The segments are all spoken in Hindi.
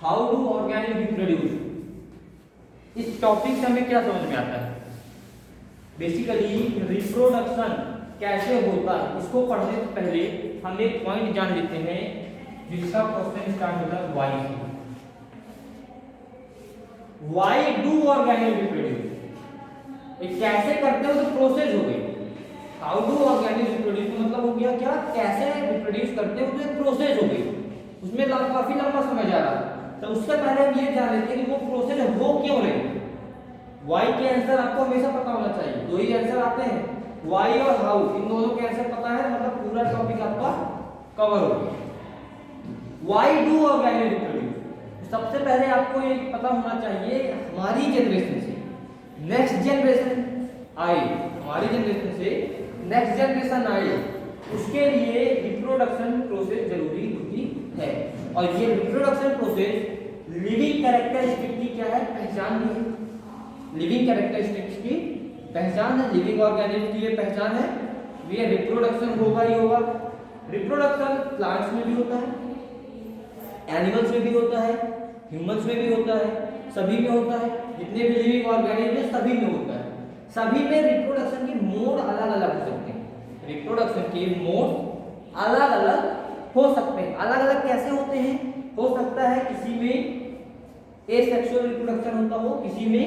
हाउ डू ऑर्गेनिक रिप्रोड्यूस, इस टॉपिक से हमें क्या समझ में आता है? बेसिकली रिप्रोडक्शन कैसे होता है इसको पढ़ने से पहले हम एक पॉइंट जान लेते हैं जिसका क्वेश्चन स्टार्ट होता है वाई से। वाई डू ऑर्गेनिक रिप्रोड्यूस, ये कैसे करते हो तो प्रोसेस हो गई। हाउ डू ऑर्गेनिक रिप्रोड्यूस का मतलब हो गया क्या, कैसे रिप्रोड्यूस करते हो तो प्रोसेस हो गई, उसमें काफी लंबा समय जा रहा है। तो उससे पहले हम ये जान लेते हैं कि वो प्रोसेस हो क्यों रही। वाई के आंसर आपको हमेशा पता होना चाहिए, दो ही आंसर आते हैं, वाई और हाउ, इन दोनों के आंसर पता है मतलब पूरा टॉपिक आपका कवर हो गया। वाई डू ऑर्गेनिक रिप्रोड्यूस, सबसे पहले आपको ये पता होना चाहिए हमारी जनरेशन से नेक्स्ट जनरेशन आए, हमारी जनरेशन से नेक्स्ट जनरेशन आए, उसके लिए रिप्रोडक्शन प्रोसेस जरूरी होती है। और ये रिप्रोडक्शन प्रोसेस लिविंग कैरेक्टरिस्टिक की क्या है, पहचान भी है। लिविंग कैरेक्टरिस्टिक्स की पहचान है, लिविंग ऑर्गेनिज्म की ये पहचान है, ये रिप्रोडक्शन होगा ही होगा। रिप्रोडक्शन प्लांट्स में भी होता है, एनिमल्स में भी होता है, ह्यूमंस में भी होता है, सभी में होता है, जितने भी लिविंग ऑर्गेनिज्म है सभी में होता है। सभी में रिप्रोडक्शन के मोड अलग अलग हो सकते हैं, रिप्रोडक्शन के मोड अलग अलग हो सकते हैं। अलग अलग कैसे होते हैं, हो सकता है किसी में एसेक्सुअल रिप्रोडक्शन होता हो, किसी में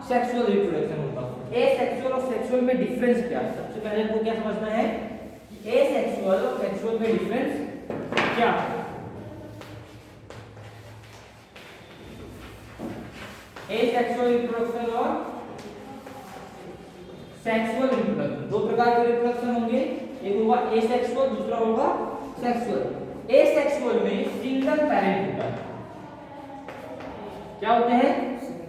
सेक्सुअल रिप्रोडक्शन होता हो। एसेक्सुअल और सेक्सुअल में डिफरेंस क्या है, सबसे पहले आपको क्या समझना है कि एसेक्सुअल और सेक्सुअल में डिफरेंस क्या है। एसेक्सुअल रिप्रोडक्शन और सेक्सुअल रिप्रोडक्शन, दो प्रकार के रिप्रोडक्शन होंगे, एक होगा एसेक्सुअल, दूसरा होगा सेक्सुअल। एसेक्सुअल में सिंगल पेरेंट होता है, क्या होते हैं,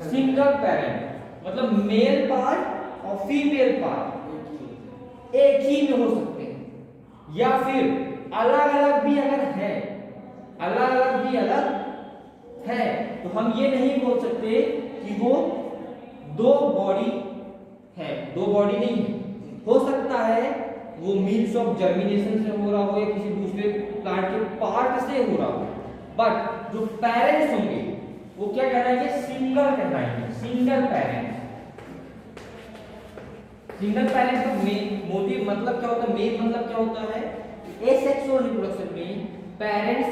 सिंगल पेरेंट, मतलब मेल पार्ट और फीमेल पार्ट एक ही में हो सकते हैं, या फिर अलग अलग भी अगर है, अलग अलग भी अलग है तो हम ये नहीं बोल सकते कि वो दो बॉडी है, दो बॉडी नहीं है। हो सकता है वो मीन्स ऑफ जर्मिनेशन से हो रहा हो या किसी दूसरे प्लांट के पार्ट से हो रहा हो, बट जो पेरेंट्स होंगे वो क्या कहलाएंगे, सिंगल कहलाएंगे, सिंगल पेरेंट। सिंगल पेरेंट का मोटिव मतलब क्या होता है, मेन मतलब क्या होता है, एसेक्सुअल रिप्रोडक्शन में पेरेंट्स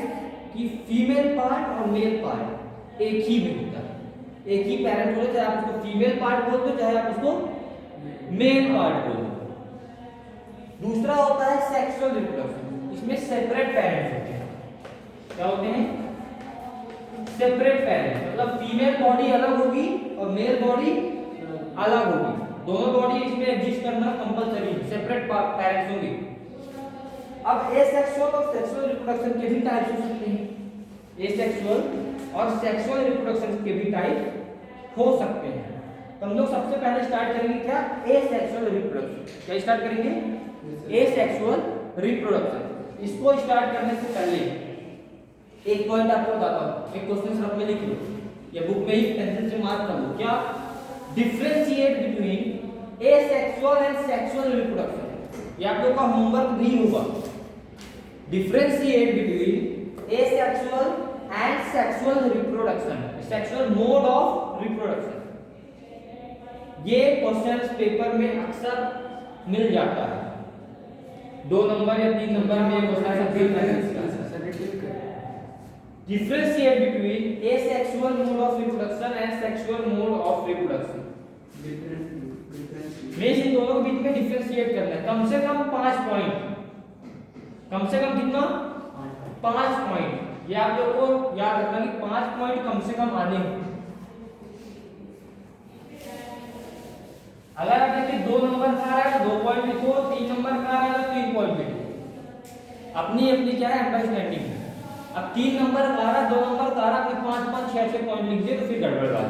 की फीमेल पार्ट और मेल पार्ट एक ही में होता है, एक ही पेरेंट बोले, चाहे आप उसको फीमेल पार्ट बोलते हो चाहे आप उसको मेल पार्ट बोलते हो। दूसरा होता है सेक्सुअल रिप्रोडक्शन, इसमें सेपरेट पेरेंट्स होते हैं, क्या होते हैं, सेपरेट पेरेंट्स, मतलब फीमेल बॉडी अलग होगी और मेल बॉडी अलग होगी, दोनों बॉडी इसमें एग्जिस्ट करना कंपलसरी है, सेपरेट पेरेंट्स होंगे। अब एसेक्सुअल और सेक्सुअल रिप्रोडक्शन के भी टाइप्स हो सकते हैं, एसेक्सुअल और सेक्सुअल रिप्रोडक्शन के भी टाइप हो सकते हैं। तो हम लोग सबसे पहले स्टार्ट करेंगे क्या, एसेक्सुअल रिप्रोडक्शन। क्या स्टार्ट करेंगे, एसेक्सुअल रिप्रोडक्शन। इसको स्टार्ट करने से पहले एक पॉइंट आपको बताता हूं, एक क्वेश्चन रफ में लिख लो या बुक में ही पेंसिल से मार्क कर लो, क्या differentiate between asexual and sexual reproduction, ये आप लोग का होमवर्क भी होगा। Differentiate between asexual and sexual reproduction, sexual mode of reproduction, ये क्वेश्चंस पेपर में अक्सर मिल जाता है, 2 नंबर या 3 नंबर में question differentiate between asexual mode of reproduction and sexual mode of reproduction. में इन दोनों के बीच में डिफरेंशिएट करना है, कम से कम 5 पॉइंट, कम से कम कितना, 5 पॉइंट, ये आप लोग को याद रखना कि 5 पॉइंट कम से कम आने हैं। अगर आप देखिए 2 नंबर का आ रहा है 2 पॉइंट लिखो, 3 नंबर का आ रहा है तो 3 पॉइंट लिखो, अपनी अपनी क्या है अंडरस्टैंडिंग है। अब 3 नंबर का आ रहा है 2 नंबर का आ रहा है, अपने 5 6 पॉइंट लिख दिए तो फिर गड़बड़ बात।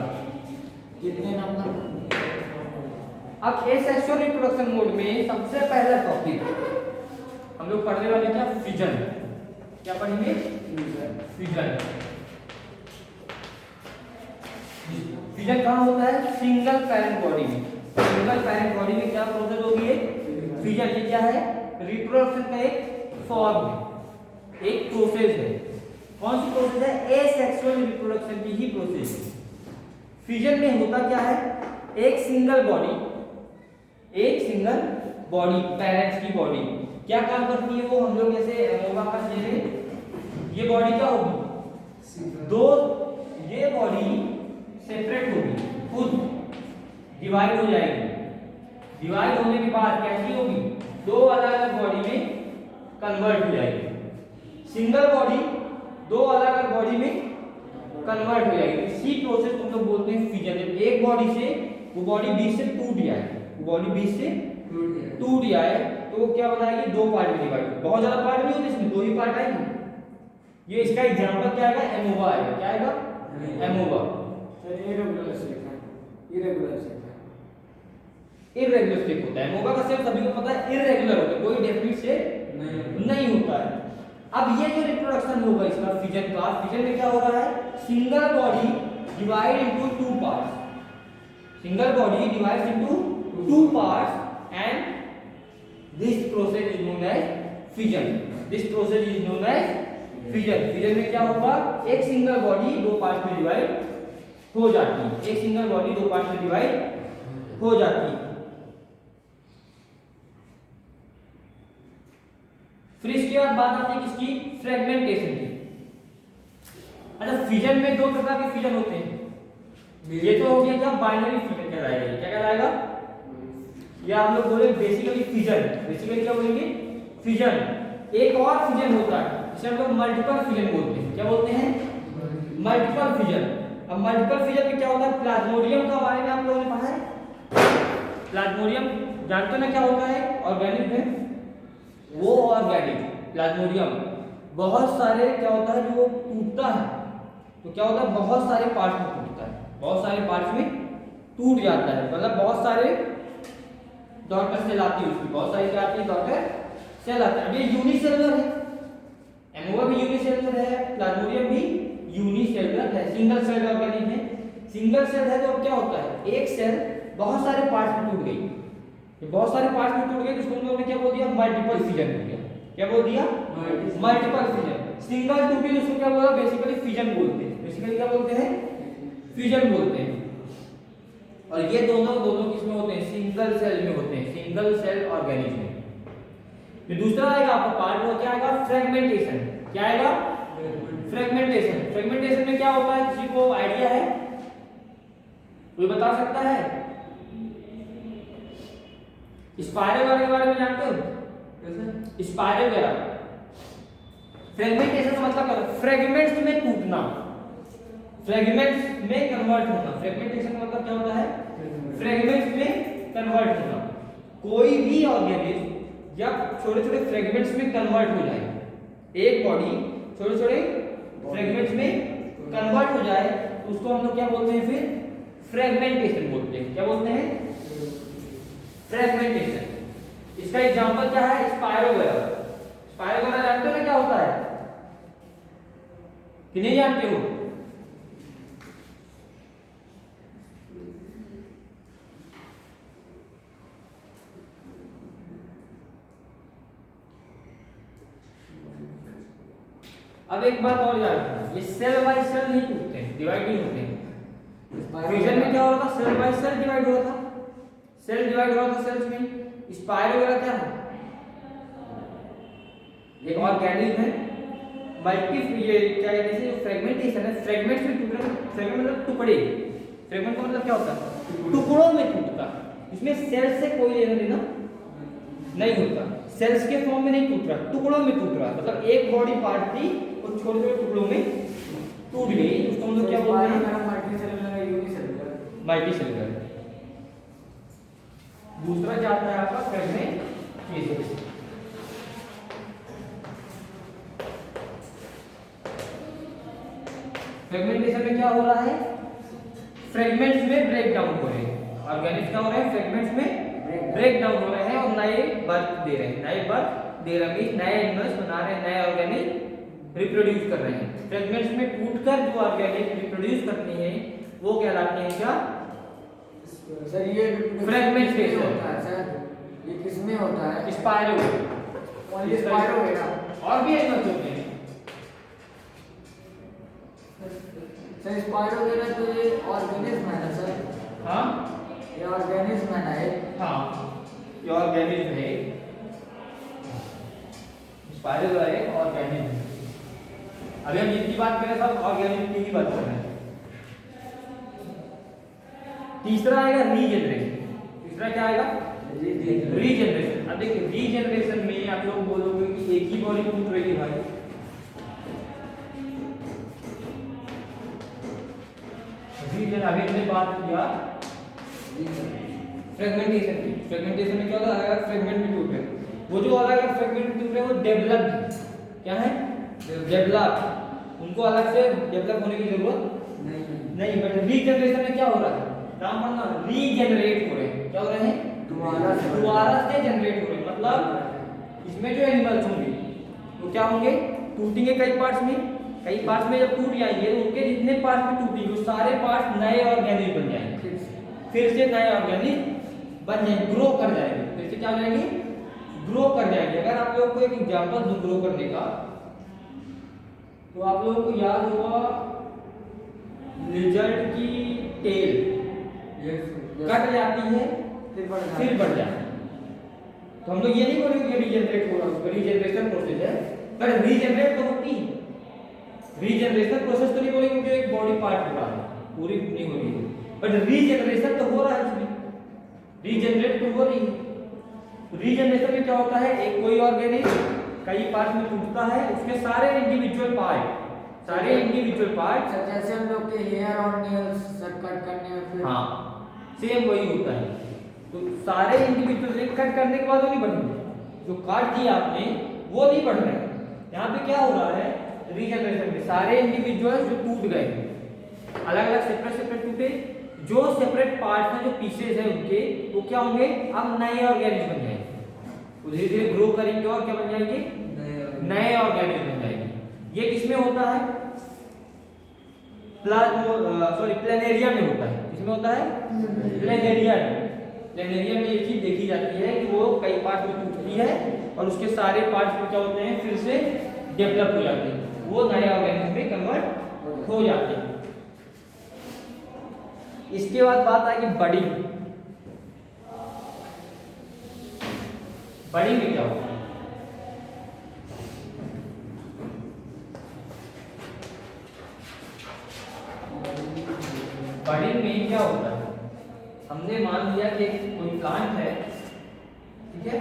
कितने नंबर, अब एसेक्सुअल रिप्रोडक्शन मोड में सबसे पहला टॉपिक हम लोग पढ़ने वाले क्या, फिजन। क्या पढ़ेंगे, फिजन। फिजन कहाँ होता है, सिंगल पेरेंट बॉडी में। सिंगल पेरेंट बॉडी में क्या प्रोसेस होगी, फिजन। ये क्या है, रिप्रोडक्शन का एक फॉर्म है, एक प्रोसेस है। कौन सी प्रोसेस है? एसेक्सुअल रिप्रोडक्शन की ही प्रोसेस है। फिजन में होता क्या है? एक सिंगल बॉडी पेरेंट्स की बॉडी क्या काम करती है? वो हम लोग जैसे एमोबा का ये बॉडी क्या होगी? दो, ये बॉडी सेपरेट होगी, खुद डिवाइड हो जाएगी। डिवाइड होने के बाद कैसी होगी? दो अलग अलग बॉडी में कन्वर्ट हो जाएगी। सिंगल बॉडी दो अलग अलग बॉडी में कन्वर्ट हो जाएगी। इसी प्रोसेस को हम लोग बोलते हैं फिजन। जब एक बॉडी से वो बॉडी बीच से टूट जाए, तो वो क्या बनाएगी? दो पार्ट में डिवाइड। बहुत ज्यादा पार्ट नहीं होते इसमें, दो ही पार्ट आएंगे। ये इसका एग्जांपल क्या आएगा? एमोबा आएगा। क्या आएगा? एमोबा। इरेगुलर शेप होता है। एमोबा का शेप सभी को पता है, इरेगुलर होता है, कोई डेफिनिट शेप नहीं होता है। अब ये जो रिप्रोडक्शन होगा इसका फिजन में क्या हो रहा है? Single body divide into two parts. Single body divides into two parts and this process is known as fission. Fission में क्या होगा? एक सिंगल बॉडी दो पार्ट्स में डिवाइड हो जाती है। फिर इसके बाद बात आती है किसकी? फ्रेगमेंटेशन की। अच्छा, फिजन में दो प्रकार के फिजन होते हैं। ये तो हो गया क्या? बाइनरी फिजन कहलाएगा। क्या कहलाएगा? या हम लोग बोले बेसिकली फिजन। बेसिकली क्या बोलेंगे? फिजन। एक और फिजन होता है जिसे हम लोग मल्टीपल फिजन बोलते हैं। क्या बोलते हैं? Multiple fission. अब मल्टीपल फिजन में क्या होता है? प्लाज्मोडियम का बारे में आप लोगों ने पढ़ा है। प्लाज्मोडियम जानते हो ना क्या होता है? ऑर्गेनिक में वो ऑर्गेनिक प्लाज्मोडियम बहुत सारे क्या होता है जो टूटता है, तो क्या होता है? बहुत सारे पार्ट्स में टूटता है, बहुत सारे पार्ट्स में टूट जाता है। मतलब बहुत सारे डॉटर सेल आती है उसकी, बहुत सारी क्या आती है? डॉटर सेल आती है। अब ये यूनिसेलुलर है, एमोबा भी यूनिसेलुलर है, प्लाज्मोडियम भी यूनिसेलुलर है, सिंगल सेल ऑर्गेनिज्म है। सिंगल सेल है तो अब क्या होता है? एक सेल बहुत सारे पार्ट्स में टूट गई। ये बहुत सारे पार्ट्स में टूट गए तो उसको हम लोगों ने क्या बोल दिया? मल्टीपल फिजन हो गया। क्या बोल दिया? Multiple fission. सिंगल टूटी तो उसको क्या बोला? बेसिकली फिजन बोलते हैं। बेसिकली क्या बोलते हैं? फिजन बोलते हैं। और ये दोनों किसमें होते हैं? सिंगल सेल में होते हैं, सिंगल सेल ऑर्गेनिज्म में। फिर दूसरा आएगा आपका पार्ट, वो क्या आएगा? फ्रेगमेंटेशन। क्या आएगा? फ्रेगमेंटेशन में क्या होता है? किसी को आइडिया है? कोई बता सकता है? स्पाइरल वगैरह के बारे में जानते हो? कैसे? स्पाइरल वगैरह। फ्रेगमेंटेशन का मतलब क्या है? फ्रेगमेंट्स में टूटना, फ्रेगमेंट्स में कन्वर्ट होना। फ्रेगमेंटेशन का मतलब क्या होता है? फ्रेगमेंट्स में कन्वर्ट होना। कोई भी ऑर्गेनिज्म जब छोटे छोटे फ्रेगमेंट्स में कन्वर्ट हो जाए, एक बॉडी छोटे छोटे फ्रेगमेंट्स में कन्वर्ट हो जाए तो उसको हम लोग क्या बोलते हैं? फिर फ्रेगमेंटेशन बोलते हैं। क्या बोलते हैं? फ्रेगमेंटेशन। इसका एग्जांपल क्या है? स्पाइरोगेरा। स्पाइरोगेरा जानते हो ना क्या होता है कि नहीं जानते हो? अब एक बात और याद रखना, ये सेल बाय सेल नहीं टूटते हैं, डिवाइड नहीं होते हैं। फ्यूजन में क्या हो रहा था? सेल बाय सेल डिवाइड हो रहा था, सेल डिवाइड हो रहा था सेल्स में। स्पाइरोगेरा क्या है? एक ऑर्गेनिज्म है, मल्टी ये क्या कहते हैं? फ्रेगमेंटेशन है, फ्रेगमेंट्स में टूट रहा है। फ्रेगमेंट मतलब टुकड़े, फ्रेगमेंट का मतलब क्या होता है? टुकड़ों में टूटता। इसमें सेल से कोई लेना देना नहीं होता, सेल्स के फॉर्म में नहीं टूट रहा, टुकड़ों में टूट रहा। मतलब एक बॉडी पार्ट थी और छोटे छोटे टुकड़ों में टूट गई, उसको हम लोग क्या बोलते हैं? Multi cellular. दूसरा जाता है आपका फ्रेगमेंटेशन। फ्रेगमेंटेशन में क्या हो रहा है? फ्रेगमेंट्स में ब्रेक डाउन हो रहे हैं, ऑर्गेनिज्म क्या हो रहे हैं? फ्रेगमेंट्स में ब्रेक डाउन हो रहे हैं और नए बर्थ दे रहे हैं, नए एनिमल्स बना रहे हैं, नए ऑर्गेनिज्म रिप्रोड्यूस कर रहे हैं। फ्रेगमेंट्स में टूटकर जो ऑर्गेनिज्म रिप्रोड्यूस करते हैं वो कहलाते हैं क्या? सर ये फ्रेगमेंटेशन होता है सर, ये किसमें होता है? स्पाइरोगेरा। स्पाइरोगेरा और भी एनिमल्स होते हैं, सर स्पाइरोगेरा तो ये ऑर्गेनिज्म है ना सर? हाँ ये ऑर्गेनिज्म है ना ये? हाँ, ये ऑर्गेनिज्म है, स्पाइरोगेरा एक ऑर्गेनिज्म है। अभी हम जितनी बात करें सब ऑर्गेनिज्म की ही बात कर रहे हैं। तीसरा आएगा रीजनरेशन। तीसरा क्या आएगा? रीजनरेशन। अब देखिए रीजनरेशन में आप लोग बोलोगे कि एक ही बॉडी टूट रही है भाई, रीजन अभी हमने बात किया फ्रेगमेंटेशन की। फ्रेगमेंटेशन में क्या होता है? अगर फ्रेगमेंट में टूट रहे, वो जो अलग अलग फ्रेगमेंट में टूट रहे वो डेवलप्ड, क्या है? डेवलप, उनको अलग से डेवलप होने की जरूरत नहीं। बट रीजनरेशन में क्या हो रहा है? नाम पढ़ना, रीजनरेट हो रहे हैं। क्या हो रहे हैं? दोबारा से जनरेट हो रहे हैं। मतलब इसमें जो एनिमल्स होंगे वो क्या होंगे? टूटेंगे कई पार्ट्स में, कई पार्ट्स में जब टूट जाएंगे तो उनके जितने पार्ट्स में टूटेंगे वो सारे पार्ट्स नए ऑर्गेनिज्म बन जाएंगे, फिर से नए ऑर्गेनिज्म बन जाएंगे, ग्रो कर जाएंगे, फिर से क्या हो जाएंगे? ग्रो कर जाएंगे। अगर आप लोगों को एक एग्जांपल दूं ग्रो करने का, तो आप लोगों को याद होगा लिजर्ड की टेल कट जाती है फिर बढ़ जाती है, तो हम लोग ये नहीं बोलेंगे कि रीजनरेट हो रहा है, रीजनरेशन प्रोसेस है, पर रीजनरेट तो होती है। रीजनरेशन प्रोसेस तो नहीं बोलेंगे कि एक बॉडी पार्ट हो रहा है, पूरी नहीं हो रही है, बट रीजनरेशन तो हो रहा है, इसमें रीजनरेट तो हो रही है। रीजनरेशन में क्या होता है? एक कोई ऑर्गेनिज्म कई पार्ट में टूटता है, उसके सारे इंडिविजुअल पार्ट जैसे हम लोग के हेयर और नेल्स कट करने में फिर हाँ सेम वही होता है। तो सारे इंडिविजुअल कट करने के बाद वो नहीं बढ़ेंगे, जो काट दिया आपने वो नहीं बढ़ रहे हैं। यहाँ पे क्या हो रहा है? रीजनरेशन में सारे इंडिविजुअल जो टूट गए, अलग अलग सेपरेट टूटे, जो सेपरेट पार्ट्स हैं, जो पीसेस हैं उनके, वो क्या होंगे? अब नए ऑर्गेनिज्म बन जाएंगे, वो धीरे धीरे ग्रो करेंगे और क्या बन जाएंगे? नए ऑर्गेनिज्म बन जाएंगे। ये किसमें होता है? प्लेनेरिया में होता है। किसमें होता है? प्लेनेरिया में। प्लेनेरिया में ये चीज देखी जाती है कि वो कई पार्ट में टूटती है और उसके सारे पार्ट्स में क्या होते हैं? फिर से डेवलप हो जाते हैं, वो नए ऑर्गेनिज्म में कन्वर्ट हो जाते हैं। इसके बाद बात आएगी बडिंग। बडिंग में क्या होता है? बडिंग में क्या होता है? हमने मान लिया कि कोई प्लांट है, ठीक है,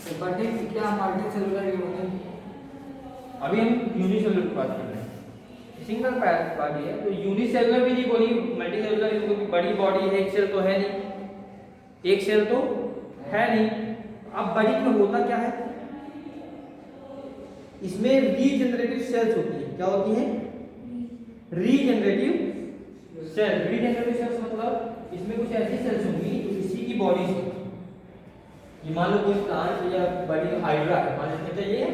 तो बडिंग क्या मल्टी सेलुलर यूनिट? अभी हम यूनिसेलुलर की बात कर रहे हैं, सिंगल बॉडी है, तो यूनिसेलुलर भी नहीं बोली, मल्टी सेलुलर, क्योंकि बड़ी बॉडी है, एक सेल तो है नहीं, एक सेल तो है नहीं। अब बड़ी में होता क्या है? इसमें रीजनरेटिव सेल्स होती है। क्या होती है? Regenerative cell. रीजनरेटिव सेल्स मतलब इसमें कुछ ऐसी सेल्स होंगी जो किसी की बॉडी से, ये मान लो कोई प्लांट या बड़ी हाइड्रा है, मान लेते हैं ये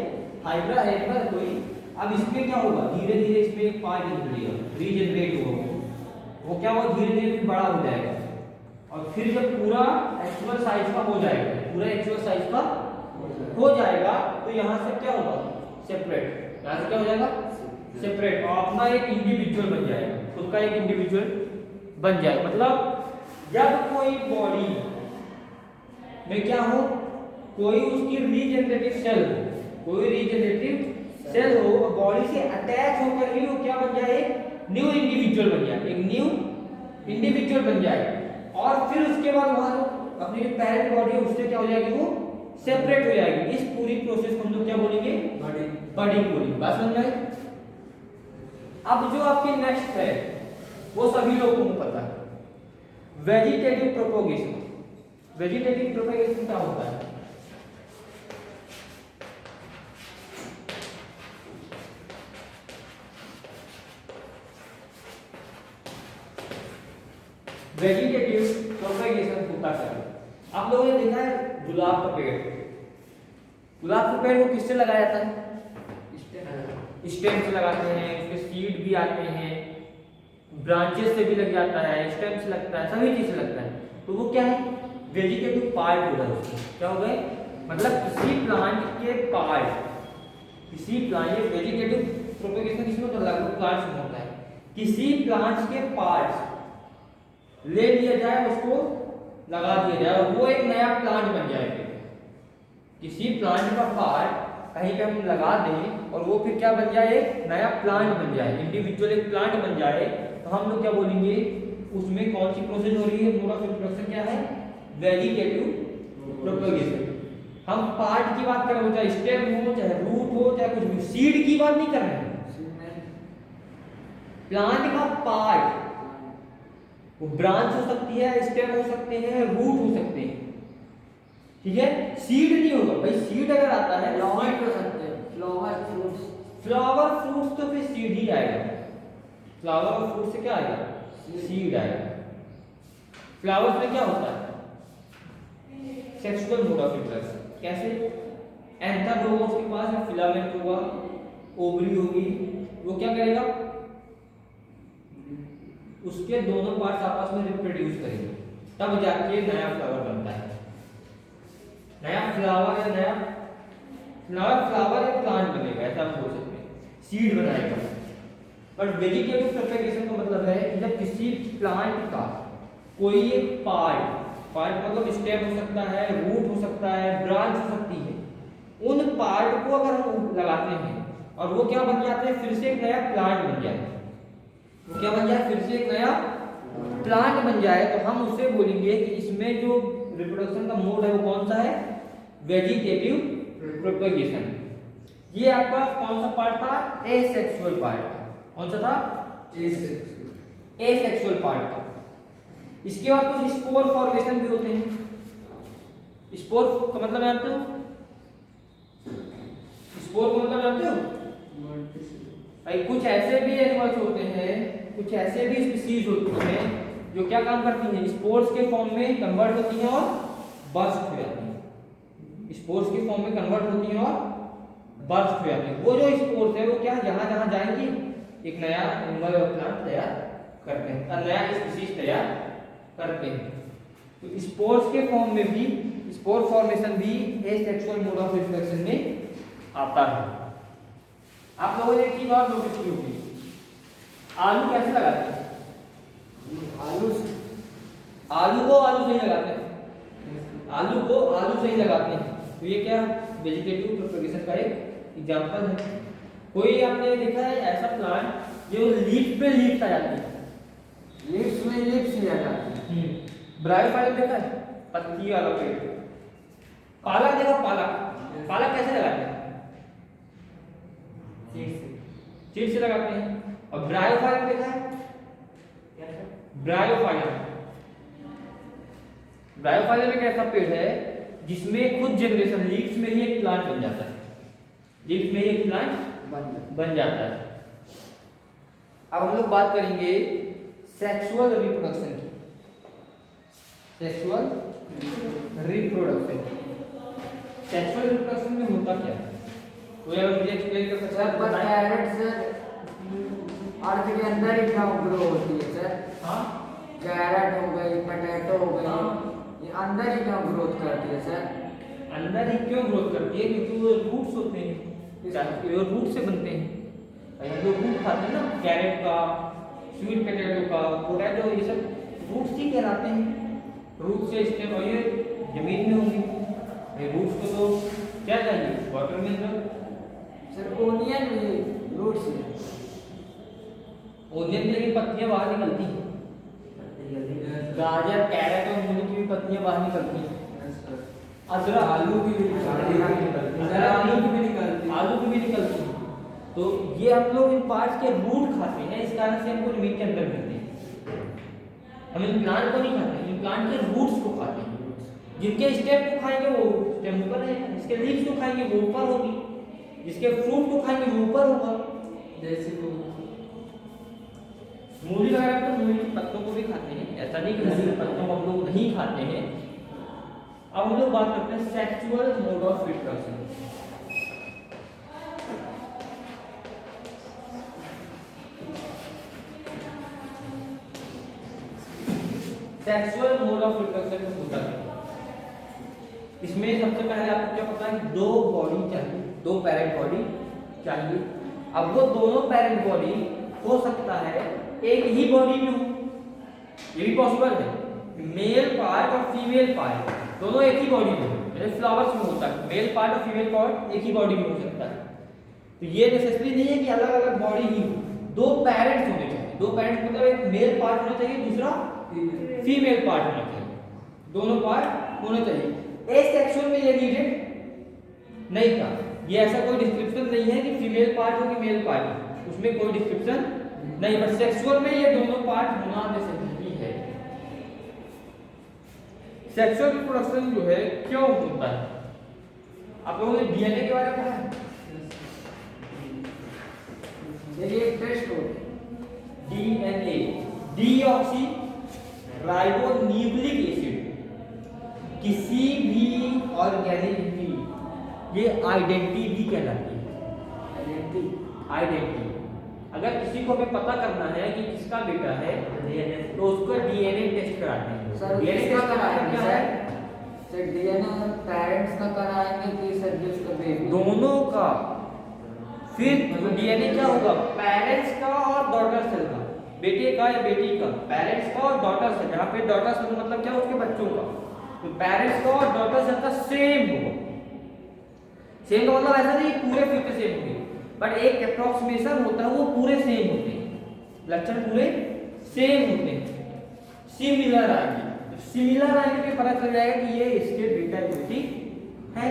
हाइड्रा है ना कोई, अब इसमें क्या होगा? धीरे धीरे इसमें एक पार्ट निकलेगा, रीजनरेट होगा, वो क्या होगा? धीरे धीरे बड़ा हो जाएगा, और फिर जब पूरा एक्चुअल साइज का हो जाएगा, पूरा एक्चुअल साइज का हो जाएगा, तो यहाँ से क्या होगा? सेपरेट। यहाँ से क्या हो जाएगा? सेपरेट, और अपना एक इंडिविजुअल बन जाएगा, खुद का एक इंडिविजुअल बन जाएगा। मतलब जब कोई बॉडी में क्या हो, कोई उसकी रीजनरेटिव सेल, कोई रीजनरेटिव सेल हो, बॉडी से अटैच होकर ही वो क्या बन जाए? एक न्यू इंडिविजुअल बन जाए, एक न्यू इंडिविजुअल बन जाए, और फिर उसके बाद वहां अपनी जो पैरेंट बॉडी है उससे क्या हो जाएगी? वो सेपरेट हो जाएगी। इस पूरी प्रोसेस को हम लोग क्या बोलेंगे? बडिंग बोलेंगे। बात समझ में? अब जो आपकी नेक्स्ट है वो सभी लोगों को पता है, वेजिटेटिव प्रोपोगेशन। वेजिटेटिव प्रोपोगेशन क्या होता है? वेजिटेटिव प्रोपेगेशन होता है। आप लोगों ने देखा है गुलाब का पेड़, गुलाब का पेड़ वो किससे लगाया जाता है? स्टेम से लगाते हैं, उसके सीड भी आते हैं, ब्रांचेस से भी लग जाता है, स्टेम से लगता है, सभी चीज से लगता है, तो वो क्या है? वेजिटेटिव पार्ट हो रहा है। क्या हो गए? मतलब किसी प्लांट के पार्ट, किसी प्लांट, वेजिटेटिव प्रोपेगेशन किसमें होता है? लगभग प्लांट्स में होता है। किसी प्लांट्स के पार्ट्स ले लिया जाए, उसको लगा दिया जाए और वो एक नया प्लांट बन जाए। फिर किसी प्लांट का पार्ट कहीं पे हम लगा दें और वो फिर क्या बन जाए, एक नया प्लांट बन जाए, इंडिविजुअल एक प्लांट बन जाए, तो हम लोग क्या बोलेंगे, उसमें कौन सी प्रोसेस हो रही है, मोड ऑफ रिप्रोडक्शन क्या है, वेजिटेटिव प्रोपगेशन। हम पार्ट की बात कर रहे हो, चाहे स्टेम हो, चाहे रूट हो, चाहे कुछ भी, सीड की बात नहीं कर रहे हैं। प्लांट का पार्ट, वो ब्रांच हो सकती है, स्टेम हो सकते हैं, रूट हो सकते हैं, ठीक है। सीड नहीं होगा भाई, सीड अगर आता है फ्लावर हो सकते हैं, फ्लावर फ्रूट्स, फ्लावर फ्रूट्स तो फिर सीड ही आएगा। फ्लावर और फ्रूट से क्या आएगा, सीड आएगा। फ्लावर्स में क्या होता है, सेक्सुअल मोड ऑफ रिप्रोडक्शन। कैसे, एंथर होगा उसके पास, या फिलामेंट होगा, ओवरी होगी, वो क्या करेगा, उसके दोनों पार्ट्स आपस में रिप्रोड्यूस करेंगे, तब जाके नया फ्लावर बनता है। नया फ्लावर या नया फ्लावर या प्लांट बनेगा, ऐसा हम बोल सकते हैं, सीड बनाएगा। बट वेजिटेटिव प्रोपगेशन का मतलब है कि जब किसी प्लांट का कोई एक पार्ट मतलब स्टेम हो सकता है, रूट हो सकता है, ब्रांच हो सकती है, उन पार्ट को अगर हम लगाते हैं और वो क्या बन जाते हैं, फिर से एक नया प्लांट बन जाए, वो क्या बन जाए, फिर से एक नया प्लांट बन जाए, तो हम उससे बोलेंगे कि इसमें जो रिप्रोडक्शन का मोड है वो कौन सा है, वेजिटेटिव प्रोपगेशन। ये आपका कौन सा पार्ट था, एसेक्सुअल पार्ट। कौन सा था, एसेक्सुअल पार्ट था। इसके बाद कुछ स्पोर फॉर्मेशन भी होते हैं। स्पोर का मतलब जानते हो, स्पोर का मतलब जानते हो भाई, कुछ ऐसे भी एनिमल्स होते हैं, कुछ ऐसे भी स्पीशीज होती हैं जो क्या काम करती हैं, स्पोर्स के फॉर्म में कन्वर्ट होती हैं और बर्स्ट हो जाती हैं। स्पोर्स के फॉर्म में कन्वर्ट होती हैं और बर्स्ट हो जाती हैं। वो जो स्पोर्स है वो क्या, जहां जहां जाएंगी एक नया एनिमल और प्लांट तैयार करते हैं, नया स्पीशीज तैयार करते हैं। तो स्पोर्स के फॉर्म में भी, स्पोर फॉर्मेशन भी एसेक्सुअल मोड ऑफ रिप्रोडक्शन में आता है। आप लोगों ने एक चीज और नोटिस की होगी, आलू कैसे लगाते हैं, आलू को आलू से ही लगाते हैं, आलू को आलू से ही लगाते हैं। तो ये क्या, वेजिटेटिव प्रोपगेशन का एक एग्जांपल है। कोई आपने देखा है ऐसा प्लांट जो लीफ पे लीफ आ जाती है, लीव्स में लीव्स ही आ जाती है। ब्रायोफाइलम देखा है, पत्ती वाला पेड़। पालक देखा, पालक, पालक कैसे लगाते हैं, सीड से लगाते हैं। और ब्रायोफाइलम देखा है, ब्रायोफाइलम, ब्रायोफाइलम एक ऐसा पेड़ है जिसमें खुद जनरेशन, लीव्स में ही एक प्लांट बन जाता है, लीव्स में ही एक प्लांट बन जाता है। अब हम लोग बात करेंगे सेक्सुअल रिप्रोडक्शन की। सेक्सुअल रिप्रोडक्शन, सेक्सुअल रिप्रोडक्शन में होता क्या है, कोई अगर मुझे एक्सप्लेन कर सकता है, पर कैरेट सर अर्थ के अंदर ही क्या ग्रो होती है सर। हाँ, कैरेट हो गई, पोटैटो हो गई, ये अंदर ही क्या ग्रोथ करती है सर। अंदर ही क्यों ग्रोथ करती है, क्योंकि वो रूट्स होते हैं, वो रूट से बनते हैं। हम लोग रूट खाते हैं ना, कैरेट का, स्वीट पोटैटो का, पोटैटो, ये सब रूट्स ही कहलाते हैं। रूट से स्टेम, और ये जमीन में होंगी, रूट्स को तो क्या चाहिए, वाटर में सर ओनियन भी रूट से, ओनियन में भी पत्तियां बाहर निकलती हैं, गाजर, कैरेट और मूली की भी पत्तियां बाहर निकलती हैं। अदरक, आलू की भी निकलती है, आलू की भी निकलती है। तो ये हम लोग इन पार्ट्स के रूट खाते हैं, इस कारण से हमको जमीन के अंदर मिलते हैं। हम इन प्लांट को नहीं खाते, इन प्लांट के रूट्स को खाते हैं। जिनके स्टेम को खाएंगे वो स्टेम ऊपर है, जिसके लीव्स को खाएंगे वो ऊपर होगी, जिसके फ्रूट को खाएंगे वो ऊपर होगा। जैसे मूली वगैरह, तो मूली के पत्तों को भी खाते हैं, ऐसा नहीं कि मूली के पत्तों को हम लोग नहीं खाते हैं। अब हम लोग बात करते हैं sexual mode of reproduction. Sexual mode of reproduction में होता है, इसमें सबसे पहले आपको क्या पता है कि दो बॉडी चाहिए, दो पैरेंट बॉडी चाहिए। अब वो दोनों पैरेंट बॉडी हो सकता है एक ही बॉडी में हो, ये भी पॉसिबल है। मेल पार्ट और फीमेल पार्ट दोनों एक ही बॉडी में हो, जैसे फ्लावर्स में होता है मेल पार्ट और फीमेल पार्ट एक ही बॉडी में हो सकता है। तो ये नेसेसरी नहीं है कि अलग अलग बॉडी ही हो, दो पेरेंट्स होने चाहिए। दो पेरेंट्स मतलब एक मेल पार्ट होना चाहिए, दूसरा फीमेल पार्ट होना चाहिए, दोनों पार्ट होने चाहिए। एसेक्सुअल में ये नीडेड नहीं था, ये ऐसा कोई डिस्क्रिप्शन नहीं है कि फीमेल पार्ट हो कि मेल पार्ट हो, उसमें कोई डिस्क्रिप्शन नहीं, बट सेक्सुअल में ये दोनों पार्ट होना नेसेसरी है। सेक्सुअल रिप्रोडक्शन जो है क्यों होता है? आप लोगों ने डीएनए के बारे में पढ़ा है? ये एक टेस्ट होता है, डीएनए डीऑक्सी राइबोन्यूक्लिक एसिड किसी भी ऑर्गेनिज्म की ये आइडेंटिटी कहलाती है। आइडेंटिटी अगर किसी को हमें पता करना है कि किसका बेटा है तो उसको डीएनए टेस्ट कराते हैं। सर डीएनए किसका टेस्ट कराएंगे क्या है? सर डीएनए पेरेंट्स का कराएंगे कि सर जिसका बेबी? दोनों का। फिर डीएनए क्या होगा? पेरेंट्स का और डॉटर सेल का, बेटे का या बेटी का, पेरेंट्स का और डॉटर सेल। यहाँ पे डॉटर सेल मतलब क्या? उसके बच्चों का। तो पेरेंट्स का और डॉटर सेल का सेम होगा। सेम का मतलब ऐसा नहीं पूरे 50 सेम होंगे, बट एक अप्रोक्सीमेशन होता है, वो पूरे सेम होते हैं, लक्षण पूरे सेम होते हैं, सिमिलर आएंगे। सिमिलर आएंगे तो पता चल जाएगा कि ये इसके बेटा बेटी है।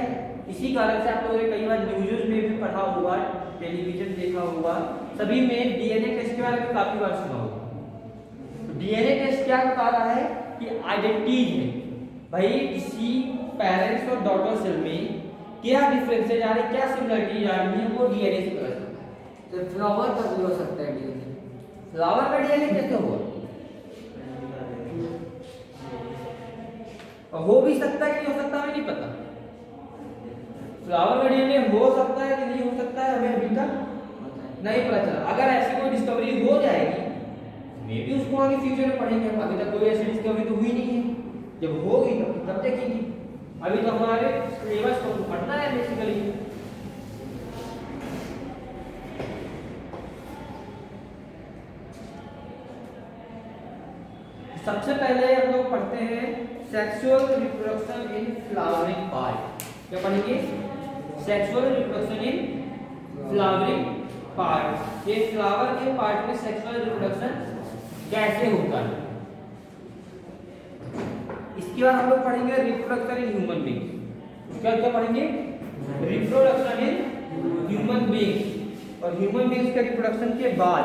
इसी कारण से आप लोगों ने कई बार न्यूज़ में भी पढ़ा होगा, टेलीविजन देखा होगा, सभी में डीएनए टेस्ट के बारे में काफी बार सुना होगा। तो डीएनए टेस्ट क्या बता रहा है कि आइडेंटिटी है भाई, किसी पेरेंट्स और डॉटर सेल में क्या डिफरेंसेस आ रही है, क्या सिमिलरिटी आ रही है, वो डीएनए से पता चलता है। तो फ्लावर का भी हो सकता है डीएनए? फ्लावर का डीएनए कैसे हुआ? हो भी सकता है कि नहीं हो सकता, हमें नहीं पता। फ्लावर का डीएनए हो सकता है कि नहीं हो सकता है, हमें अभी तक नहीं पता चला। अगर ऐसी कोई डिस्कवरी हो जाएगी मे भी उसको आगे फ्यूचर में पढ़ेंगे। अभी तक कोई ऐसी डिस्कवरी तो हुई नहीं है, जब होगी तब देखेंगे। अभी तो हमारे सिलेबस को पढ़ना है बेसिकली। सबसे पहले हम लोग पढ़ते हैं sexual reproduction in flowering part. क्या पढ़ेंगे? Sexual reproduction in flowering part. ये फ्लावर के पार्ट में सेक्सुअल रिप्रोडक्शन कैसे होता है। इसके बाद हम लोग पढ़ेंगे रिप्रोडक्शन इन ह्यूमन बीइंग। उसके बाद क्या पढ़ेंगे? Reproduction in human being. और ह्यूमन बीइंग्स के रिप्रोडक्शन के बाद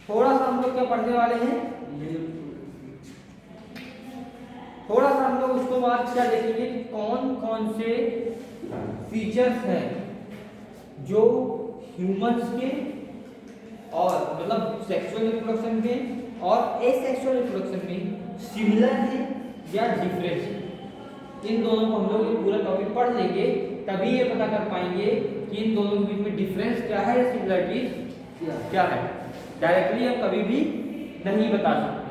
थोड़ा सा हम लोग क्या पढ़ने वाले हैं, थोड़ा सा हम लोग उसको बाद क्या देखेंगे कि कौन कौन से फीचर्स हैं जो ह्यूमंस के और मतलब सेक्सुअल रिप्रोडक्शन के और एसेक्सुअल रिप्रोडक्शन में सिमिलर है या डिफरेंट है। इन दोनों को हम लोग ये पूरा टॉपिक पढ़ लेंगे, तभी ये पता कर पाएंगे कि इन दोनों के बीच में डिफरेंस क्या है या सिमिलरिटीज क्या है। डायरेक्टली हम कभी भी नहीं बता सकते।